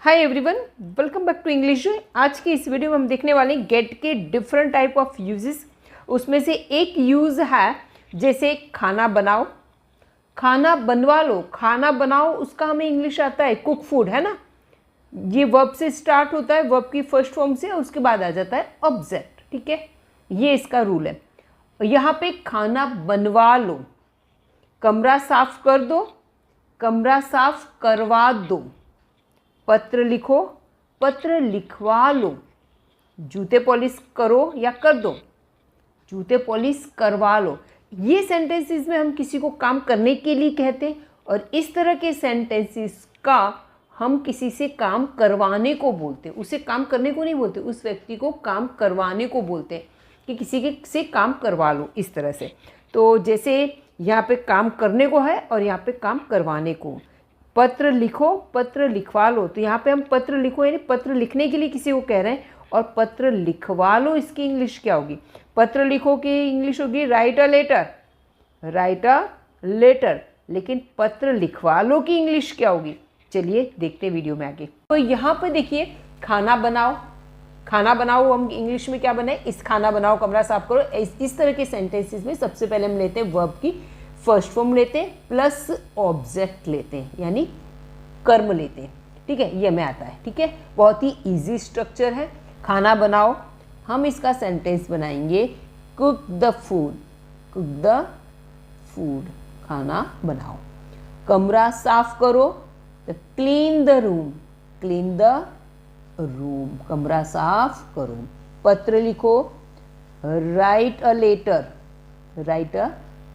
Hi everyone, welcome back to English. आज की इस वीडियो में हम देखने वाले हैं गेट के डिफरेंट टाइप ऑफ यूजेस। उसमें से एक यूज़ है जैसे खाना बनाओ, खाना बनवा लो, खाना बनाओ, उसका हमें इंग्लिश आता है कुक फूड, है ना। ये वर्ब से स्टार्ट होता है, वर्ब की फर्स्ट फॉर्म से, उसके बाद आ जाता है ऑब्जेक्ट। ठीक है, ये इसका रूल है। यहाँ पे खाना बनवा लो, कमरा साफ कर दो, कमरा साफ करवा दो, पत्र लिखो, पत्र लिखवा लो, जूते पॉलिश करो या कर दो, जूते पॉलिश करवा लो। ये सेंटेंसेस में हम किसी को काम करने के लिए कहते हैं, और इस तरह के सेंटेंसेस का हम किसी से काम करवाने को बोलते हैं। उसे काम करने को नहीं बोलते, उस व्यक्ति को काम करवाने को बोलते हैं कि किसी के से काम करवा लो, इस तरह से। तो जैसे यहाँ पे काम करने को है और यहाँ पे काम करवाने को। पत्र लिखो, पत्र लिखवा लो, तो यहाँ पे हम पत्र लिखो यानी पत्र लिखने के लिए किसी को कह रहे हैं, और पत्र लिखवा लो इसकी इंग्लिश क्या होगी? पत्र लिखो की इंग्लिश होगी write a letter, write a letter. लेकिन पत्र लिखवा लो की इंग्लिश क्या होगी? चलिए देखते हैं वीडियो में आगे। तो यहाँ पर देखिए, खाना बनाओ, खाना बनाओ हम इंग्लिश में क्या बनाए? इस खाना बनाओ, कमरा साफ करो। इस तरह के सेंटेंसेस में सबसे पहले हम लेते हैं वर्ब की फर्स्ट फॉर्म लेते हैं प्लस ऑब्जेक्ट लेते हैं, यानी कर्म लेते हैं। ठीक है, ये हमें आता है। ठीक है, बहुत ही इजी स्ट्रक्चर है। खाना बनाओ, हम इसका सेंटेंस बनाएंगे cook the food, cook the food, खाना बनाओ। कमरा साफ करो, तो clean the room, clean the room, कमरा साफ करो। पत्र लिखो, write a letter, write a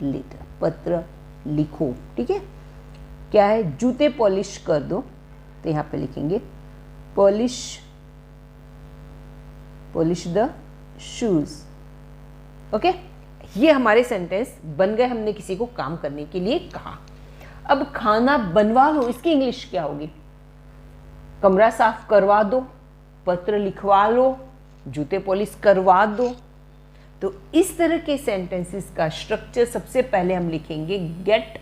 letter, पत्र लिखो। ठीक है, क्या है? जूते पॉलिश कर दो, तो यहाँ पे लिखेंगे polish, polish the shoes. Okay, ये हमारे सेंटेंस बन गए, हमने किसी को काम करने के लिए कहा। अब खाना बनवा लो, इसकी इंग्लिश क्या होगी? कमरा साफ करवा दो, पत्र लिखवा लो, जूते पॉलिश करवा दो। तो इस तरह के सेंटेंसेस का स्ट्रक्चर सबसे पहले हम लिखेंगे गेट,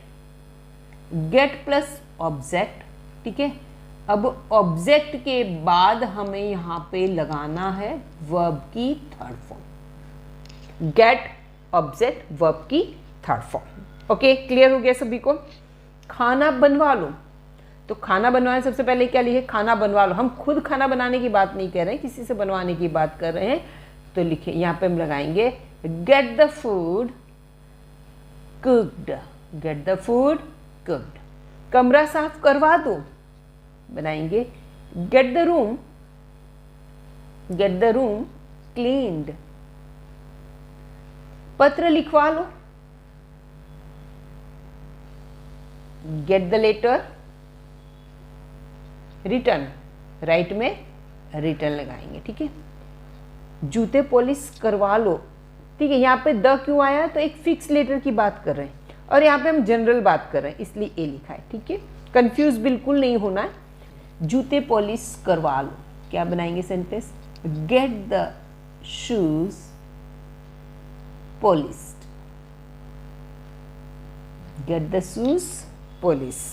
गेट प्लस ऑब्जेक्ट। ठीक है, अब ऑब्जेक्ट के बाद हमें यहाँ पे लगाना है वर्ब की third form. Get, object, verb की थर्ड फॉर्म। ओके, क्लियर हो गया सभी को? खाना बनवा लो, तो खाना बनवाने सबसे पहले क्या लिखे? खाना बनवा लो। हम खुद खाना बनाने की बात नहीं कर रहे हैं, किसी से बनवाने की बात कर रहे हैं। तो लिखे, यहाँ पे हम लगाएंगे get the food cooked, get the food cooked. कमरा साफ करवा दो, बनाएंगे get the room, get the room cleaned. पत्र लिखवा लो, get the letter written, write में रिटर्न लगाएंगे। ठीक है, जूते पॉलिश करवा लो। ठीक है, यहाँ पे द क्यों आया? तो एक फिक्स लेटर की बात कर रहे हैं, और यहाँ पे हम जनरल बात कर रहे हैं, इसलिए ए लिखा है। ठीक है, कंफ्यूज बिल्कुल नहीं होना है। जूते पॉलिश करवा लो, क्या बनाएंगे sentence? Get the shoes polished, get the shoes polish.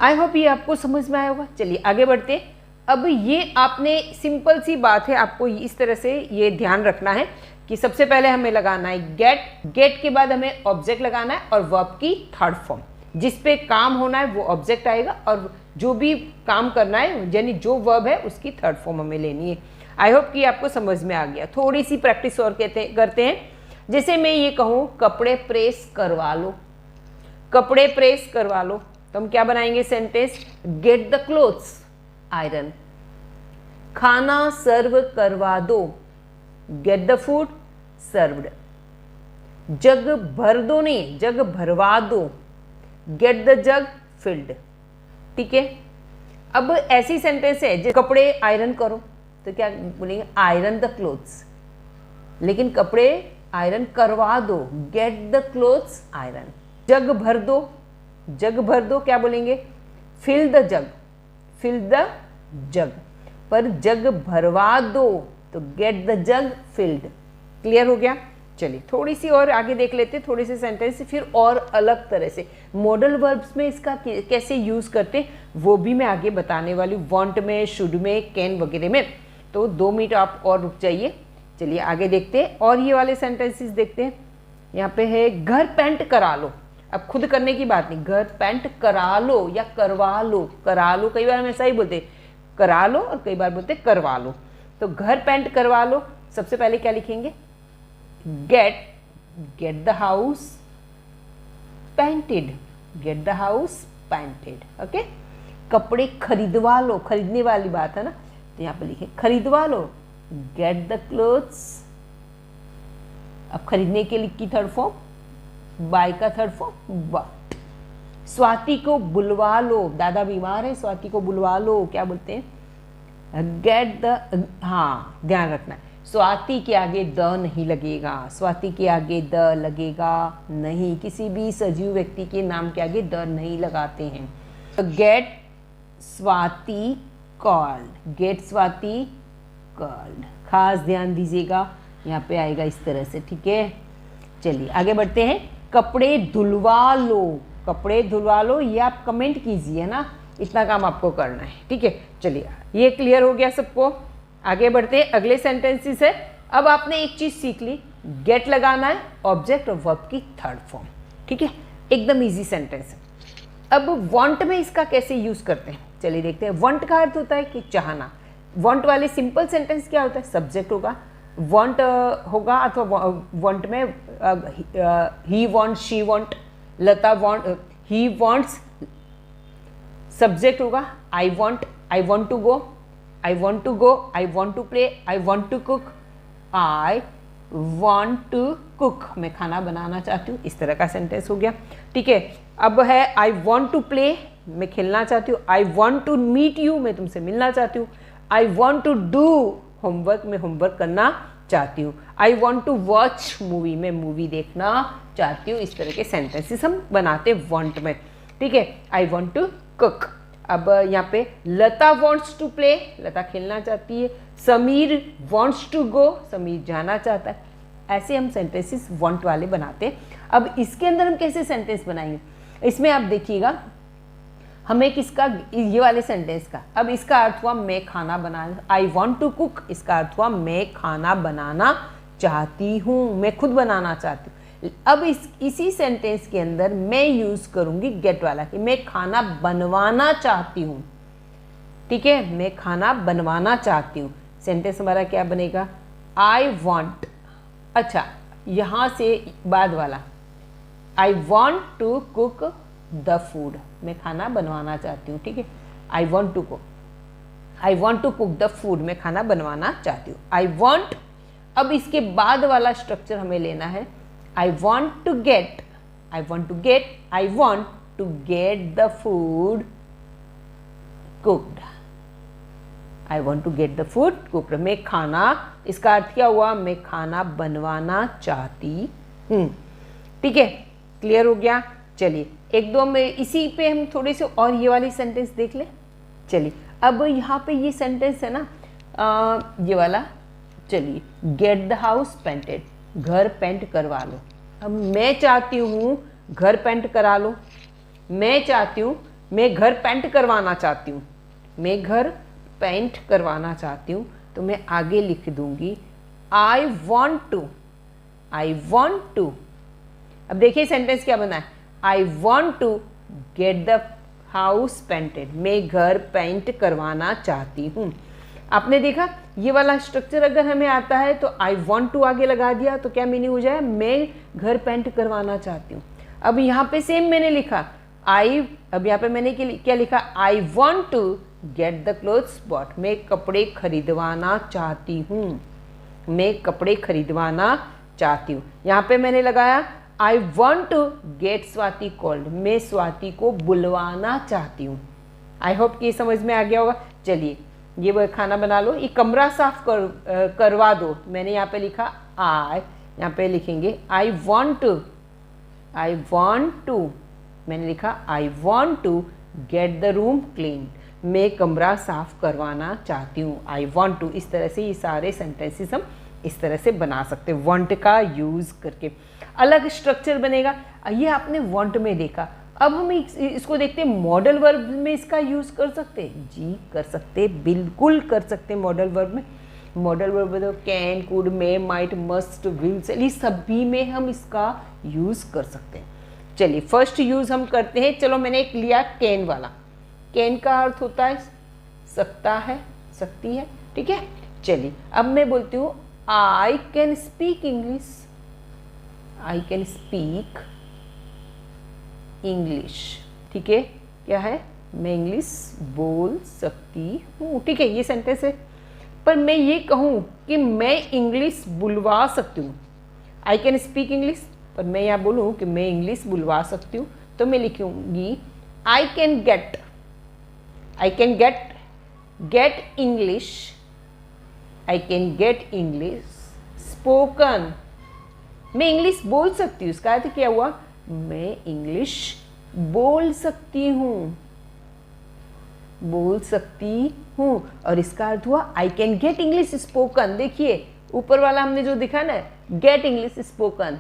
I hope ये आपको समझ में आया होगा। चलिए आगे बढ़ते हैं। अब ये आपने, सिंपल सी बात है, आपको इस तरह से ये ध्यान रखना है कि सबसे पहले हमें लगाना है गेट, गेट के बाद हमें ऑब्जेक्ट लगाना है और वर्ब की थर्ड फॉर्म। जिस पे काम होना है वो ऑब्जेक्ट आएगा, और जो भी काम करना है यानी जो वर्ब है उसकी थर्ड फॉर्म हमें लेनी है। आई होप कि आपको समझ में आ गया। थोड़ी सी प्रैक्टिस और करते हैं। जैसे मैं ये कहूँ कपड़े प्रेस करवा लो, कपड़े प्रेस करवा लो, तो हम क्या बनाएंगे sentence? Gate the clothes iron. खाना सर्व करवा दो, गेट द फूड सर्व्ड। जग भर दो, नहीं जग भरवा दो, गेट द जग फिल्ड। ठीक है, अब ऐसी सेंटेंस है जो कपड़े आयरन करो, तो क्या बोलेंगे? Iron the clothes. लेकिन कपड़े आयरन करवा दो, get the clothes iron. Jug भर दो, जग भर दो क्या बोलेंगे? Fill the jug, fill the jug. पर जग भरवा दो तो get the jug filled. Clear हो गया? चलिए थोड़ी सी और आगे देख लेते हैं, थोड़े से सेंटेंस फिर और अलग तरह से मॉडल वर्ब्स में इसका कैसे यूज़ करते वो भी मैं आगे बताने वाली हूँ, वांट में, शुड में, कैन वगैरह में। तो 2 मिनट आप और रुक जाइए। चलिए आगे देखते हैं और ये वाले सेंटेंसेस देखते हैं। यहाँ पे है घर पेंट करा लो। अब खुद करने की बात नहीं, घर पेंट करा लो या करवा लो। करा लो कई बार हम ऐसा ही बोलते, करा लो, और कई बार बोलते करवा लो। तो घर पेंट करवा लो, सबसे पहले क्या लिखेंगे, gate the house painted, gate the house painted. Okay, कपड़े खरीदवा लो, खरीदने वाली बात है ना, तो यहाँ पे लिखे खरीदवा लो, गेट द क्लोथ्स। अब खरीदने के लिए की थर्ड फॉर्म, बाय का थर्ड फॉर्म बट। स्वाति को बुलवा लो, दादा बीमार है, स्वाति को बुलवा लो, क्या बोलते हैं, गेट द, हाँ ध्यान रखना, स्वाति के आगे द नहीं लगेगा, स्वाति के आगे द लगेगा नहीं, किसी भी सजीव व्यक्ति के नाम के आगे द नहीं लगाते हैं। Get Swati called, get Swati called, खास ध्यान दीजिएगा, यहाँ पे आएगा इस तरह से, ठीक है। चलिए आगे बढ़ते हैं। कपड़े धुलवा लो, कपड़े धुलवा लो, ये आप कमेंट कीजिए ना, इतना काम आपको करना है, ठीक है। चलिए ये क्लियर हो गया सबको, आगे बढ़ते हैं। अगले सेंटेंसेस है। अब आपने एक चीज़ सीख ली, गेट लगाना है ऑब्जेक्ट और वर्ब की थर्ड फॉर्म, ठीक है, एकदम इजी सेंटेंस है। अब वांट में इसका कैसे यूज़ करते हैं, चलिए देखते हैं। वांट का अर्थ होता है कि चाहना। वांट वाले सिंपल सेंटेंस क्या होता है, सब्जेक्ट होगा, वांट होगा, अथवा वांट में he want, she want, Lata want, he wants, subject होगा I want to go, I want to go, I want to play, I want to cook, I want to cook, मैं खाना बनाना चाहती हूँ, इस तरह का सेंटेंस हो गया, ठीक है। अब है I want to play, मैं खेलना चाहती हूँ, I want to meet you, मैं तुमसे मिलना चाहती हूँ, I want to do homework, मैं होमवर्क करना चाहती हूँ, I want to watch movie, मैं मूवी देखना चाहती हूँ। इस तरह के सेंटेंसेस हम बनाते want में, ठीक है। I want to cook। अब यहाँ पे Lata wants to play, Lata खेलना चाहती है, Sameer wants to go, Sameer जाना चाहता है। ऐसे हम सेंटेंसेस वॉन्ट वाले बनाते हैं। अब इसके अंदर हम कैसे सेंटेंस बनाएंगे, इसमें आप देखिएगा, हमें किसका, ये वाले सेंटेंस का, अब इसका अर्थ हुआ मैं खाना बनाना, आई वॉन्ट टू कुक, इसका अर्थ हुआ मैं खाना बनाना चाहती हूँ, मैं खुद बनाना चाहती हूँ। अब इसी सेंटेंस के अंदर मैं यूज करूंगी गेट वाला, कि मैं खाना बनवाना चाहती हूँ, ठीक है, मैं खाना बनवाना चाहती हूँ। सेंटेंस हमारा क्या बनेगा, आई वॉन्ट, अच्छा यहाँ से बाद वाला, I want to cook the food, मैं खाना बनवाना चाहती हूँ, ठीक है, I want to cook, I want to cook the food, मैं खाना बनवाना चाहती हूँ, आई वॉन्ट। अब इसके बाद वाला स्ट्रक्चर हमें लेना है, I want to get, I want to get, I want to get the food cooked, I want to get the food cooked, मैं खाना, इसका अर्थ क्या हुआ, मैं खाना बनवाना चाहती हूँ, ठीक है, क्लियर हो गया। चलिए एक दो में इसी पे हम थोड़े से और ये वाली सेंटेंस देख लें। चलिए अब यहाँ पे ये सेंटेंस है ना, ये वाला, चलिए गेट द हाउस पेंटेड, घर पेंट करवा लो। अब मैं चाहती हूँ घर पेंट करा लो, मैं चाहती हूँ, मैं घर पेंट करवाना चाहती हूँ, मैं घर पेंट करवाना चाहती हूँ, तो मैं आगे लिख दूंगी I want to, I want to. अब देखिए सेंटेंस क्या बना है, I want to get the house painted, मैं घर पेंट करवाना चाहती हूँ। आपने देखा ये वाला स्ट्रक्चर अगर हमें आता है तो आई वॉन्ट टू आगे लगा दिया तो क्या मीनिंग हो जाए, मैं घर पेंट करवाना चाहती हूँ। अब यहाँ पे सेम मैंने लिखा आई, अब यहाँ पे मैंने क्या लिखा, I want to get the clothes bought, मैं कपड़े खरीदवाना चाहती हूँ, मैं कपड़े खरीदवाना चाहती हूँ। यहाँ पे मैंने लगाया I want to get Swati called, मैं स्वाति को बुलवाना चाहती हूँ। आई होप कि समझ में आ गया होगा। चलिए ये वो खाना बना लो, ये कमरा साफ करवा दो, मैंने यहाँ पे लिखा आई, यहाँ पे लिखेंगे I want to, I want to, मैंने लिखा I want to get the room clean, मैं कमरा साफ करवाना चाहती हूँ, आई वॉन्ट टू। इस तरह से ये सारे सेंटेंसेस हम इस तरह से बना सकते हैं वांट का यूज़ करके। अलग स्ट्रक्चर बनेगा, ये आपने वांट में देखा। अब हम इसको देखते हैं मॉडल वर्ब में इसका यूज़ कर सकते हैं। जी कर सकते, बिल्कुल कर सकते हैं मॉडल वर्ब में। मॉडल वर्ब तो can, could, may, might, must, will, ये सभी में हम इसका यूज़ कर सकते हैं। चलिए फर्स्ट यूज़ हम करते हैं। चलो मैंने एक लिया कैन वाला। कैन का अर्थ होता है सकता है, सकती है, ठीक है। चलिए अब मैं बोलती हूँ I can speak English. I can speak English, ठीक है। क्या है, मैं इंग्लिश बोल सकती हूँ, ठीक है, ये सेंटेंस है। पर मैं ये कहूँ कि मैं इंग्लिश बुलवा सकती हूँ, आई कैन स्पीक इंग्लिश, पर मैं यहाँ बोलूँ कि मैं इंग्लिश बुलवा सकती हूँ, तो मैं लिखूँगी आई can gate, I can get English, I can get English spoken. मैं इंग्लिश बोल सकती हूँ, इसका अर्थ क्या हुआ, मैं इंग्लिश बोल सकती हूँ, बोल सकती हूँ। और इसका अर्थ हुआ I can get English spoken. देखिए ऊपर वाला हमने जो दिखा ना, गेट इंग्लिश स्पोकन,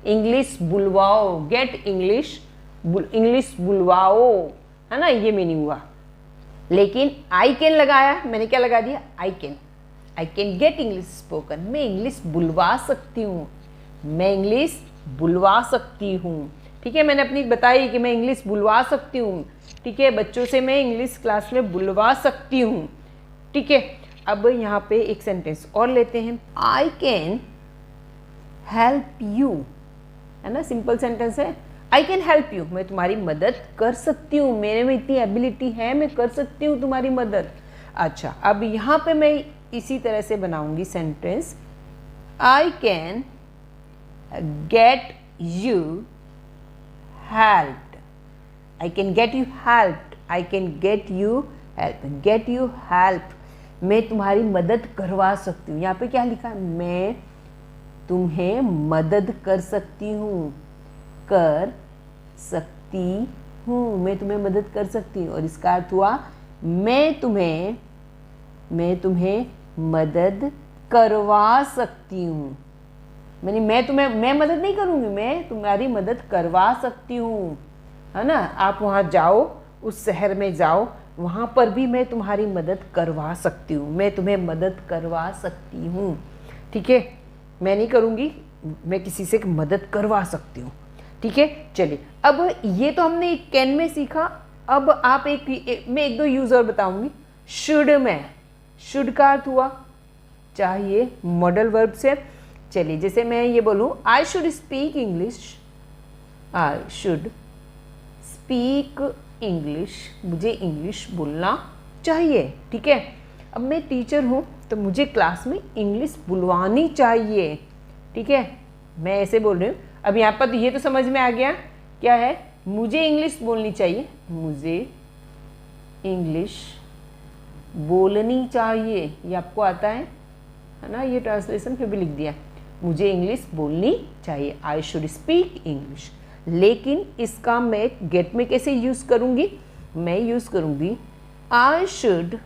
इंग्लिश बुलवाओ, गेट इंग्लिश, इंग्लिश बुलवाओ, है ना, ये मीनिंग हुआ। लेकिन आई कैन लगाया, मैंने क्या लगा दिया, आई कैन गेट इंग्लिश स्पोकन, मैं इंग्लिश बुलवा सकती हूँ, मैं इंग्लिश बुलवा सकती हूँ, ठीक है। मैंने अपनी बताई कि मैं इंग्लिश बुलवा सकती हूँ, ठीक है, बच्चों से मैं इंग्लिश क्लास में बुलवा सकती हूँ, ठीक है। अब यहाँ पे एक सेंटेंस और लेते हैं, आई कैन हेल्प यू, है ना, सिंपल सेंटेंस है। आई कैन हेल्प यू, मैं तुम्हारी मदद कर सकती हूँ, मेरे में इतनी एबिलिटी है, मैं कर सकती हूँ तुम्हारी मदद। अच्छा अब यहाँ पे मैं इसी तरह से बनाऊंगी sentence, I can get you help, I can get you help, I can get you help, get you help, मैं तुम्हारी मदद करवा सकती हूँ। यहाँ पे क्या लिखा है, मैं तुम्हें मदद कर सकती हूँ, कर सकती हूँ, मैं तुम्हें मदद कर सकती हूँ। और इसका अर्थ हुआ मैं तुम्हें मदद करवा सकती हूँ। मैं मदद नहीं करूँगी, मैं तुम्हारी मदद करवा सकती हूँ, है ना। आप वहाँ जाओ, उस शहर में जाओ, वहाँ पर भी मैं तुम्हारी मदद करवा सकती हूँ, मैं तुम्हें मदद करवा सकती हूँ, ठीक है। मैं नहीं करूँगी, मैं किसी से मदद करवा सकती हूँ, ठीक है। चलिए अब ये तो हमने कैन में सीखा। अब आप मैं एक दो यूज़ और बताऊँगी। शुड में, शुड का अर्थ हुआ चाहिए, मॉडल वर्ब से। चलिए जैसे मैं ये बोलूँ I should speak English, I should speak English, मुझे इंग्लिश बोलना चाहिए, ठीक है। अब मैं टीचर हूँ तो मुझे क्लास में इंग्लिश बुलवानी चाहिए, ठीक है, मैं ऐसे बोल रही हूँ। अब यहाँ पर तो ये तो समझ में आ गया क्या है, मुझे इंग्लिश बोलनी चाहिए, मुझे इंग्लिश बोलनी चाहिए, ये आपको आता है ना, ये ट्रांसलेशन फिर भी लिख दिया, मुझे इंग्लिश बोलनी चाहिए, आई शुड स्पीक इंग्लिश। लेकिन इसका मैं गेट में कैसे यूज़ करूँगी, मैं यूज़ करूँगी I should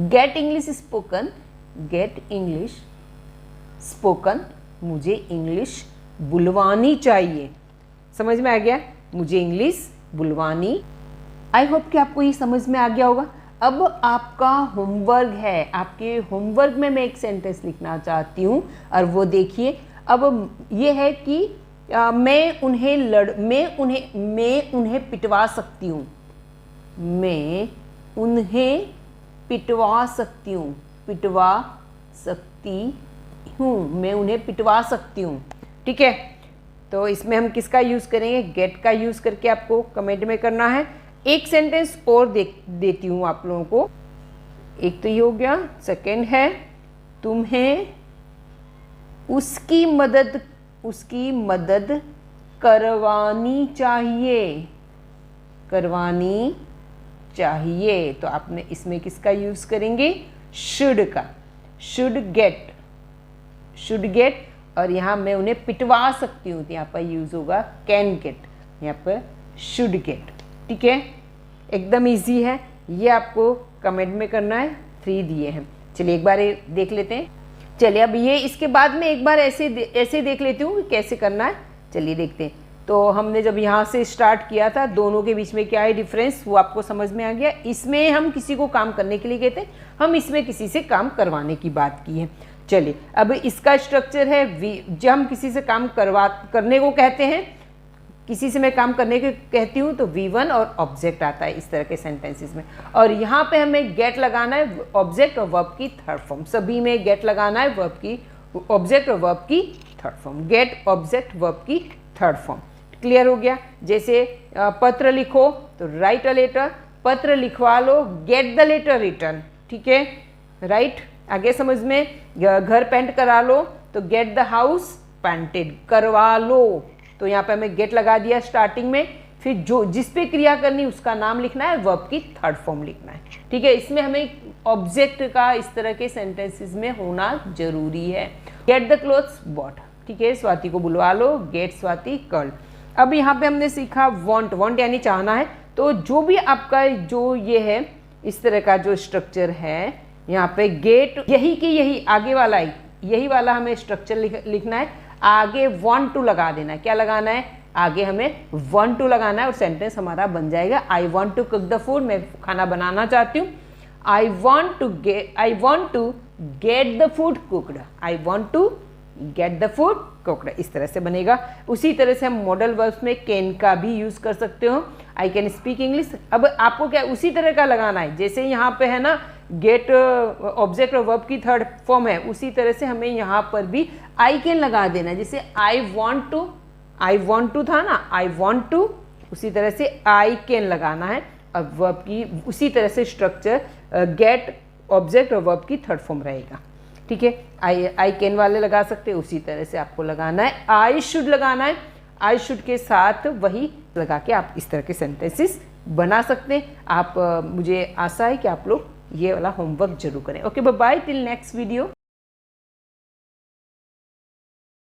get English spoken, get English spoken, मुझे इंग्लिश बुलवानी चाहिए। समझ में आ गया, मुझे इंग्लिश बुलवानी। आई होप कि आपको ये समझ में आ गया होगा। अब आपका होमवर्क है, आपके होमवर्क में मैं एक सेंटेंस लिखना चाहती हूँ और वो देखिए। अब ये है कि मैं उन्हें पिटवा सकती हूँ, मैं उन्हें पिटवा सकती हूँ, पिटवा सकती हूँ, मैं उन्हें पिटवा सकती हूँ, ठीक है। तो इसमें हम किसका यूज़ करेंगे, गेट का यूज़ करके आपको कमेंट में करना है। एक सेंटेंस और देती हूँ आप लोगों को। एक तो ये हो गया, सेकंड है तुम्हें उसकी मदद करवानी चाहिए, तो आपने इसमें किसका यूज़ करेंगे, शुड का, शुड गेट। और यहाँ मैं उन्हें पिटवा सकती हूँ, तो यहाँ पर यूज़ होगा कैन गेट, यहाँ पर शुड गेट, ठीक है। एकदम इजी है, ये आपको कमेंट में करना है, 3 दिए हैं। चलिए एक बार ये देख लेते हैं। चलिए अब ये इसके बाद में एक बार ऐसे देख लेती हूँ कि कैसे करना है। चलिए देखते हैं। तो हमने जब यहाँ से स्टार्ट किया था, दोनों के बीच में क्या है डिफरेंस वो आपको समझ में आ गया। इसमें हम किसी को काम करने के लिए कहते हैं, हम इसमें किसी से काम करवाने की बात की है। चलिए अब इसका स्ट्रक्चर है जब हम किसी से काम करने को कहते हैं, किसी से मैं काम करने को कहती हूँ तो V1 और ऑब्जेक्ट आता है इस तरह के सेंटेंसेस में। और यहाँ पे हमें गेट लगाना है ऑब्जेक्ट और वर्ब की थर्ड फॉर्म। सभी में गेट लगाना है वर्ब की ऑब्जेक्ट और वर्ब की third form. Get object verb की थर्ड फॉर्म। क्लियर हो गया। जैसे पत्र लिखो तो राइट अ लेटर, पत्र लिखवा लो गेट द लेटर रिटर्न। ठीक है, राइट। आगे समझ में, घर पेंट करा लो तो गेट द हाउस पेंटेड, करवा लो। तो यहाँ पे हमें गेट लगा दिया स्टार्टिंग में। फिर जो जिस पे क्रिया करनी उसका नाम लिखना है, वर्ब की थर्ड फॉर्म लिखना है। ठीक है, इसमें हमें ऑब्जेक्ट का इस तरह के सेंटेंसेस में होना जरूरी है। Get the clothes bought. ठीक है, स्वाति को बुलवा लो, गेट स्वाति कर्ल। अब यहाँ पे हमने सीखा वांट, वांट यानी चाहना है। तो जो भी आपका जो ये है इस तरह का जो स्ट्रक्चर है, यहाँ पे गेट यही की यही आगे वाला है, यही वाला हमें स्ट्रक्चर लिखना है। आगे want to लगा देना है। क्या लगाना है? आगे हमें want to लगाना है और सेंटेंस हमारा बन जाएगा I want to cook the food। मैं खाना बनाना चाहती हूँ। I want to get the food cooked। I want to get the food cooked। इस तरह से बनेगा। उसी तरह से हम मॉडल वर्ब्स में कैन का भी यूज़ कर सकते हो। I can speak English। अब आपको क्या उसी तरह का लगाना है, जैसे यहाँ पे है ना गेट ऑब्जेक्ट और वर्ब की थर्ड फॉर्म है, उसी तरह से हमें यहाँ पर भी आई कैन लगा देना है। जैसे आई वॉन्ट टू था ना, आई वॉन्ट टू, उसी तरह से आई कैन लगाना है। और वर्ब की उसी तरह से स्ट्रक्चर गेट ऑब्जेक्ट और वर्ब की थर्ड फॉर्म रहेगा। ठीक है, आई कैन वाले लगा सकते हैं, उसी तरह से आपको लगाना है। आई शुड लगाना है, आई शुड के साथ वही लगा के आप इस तरह के सेंटेंसेस बना सकते हैं। आप मुझे आशा है कि आप लोग ये वाला होमवर्क जरूर करें। Okay, bye bye, till next video.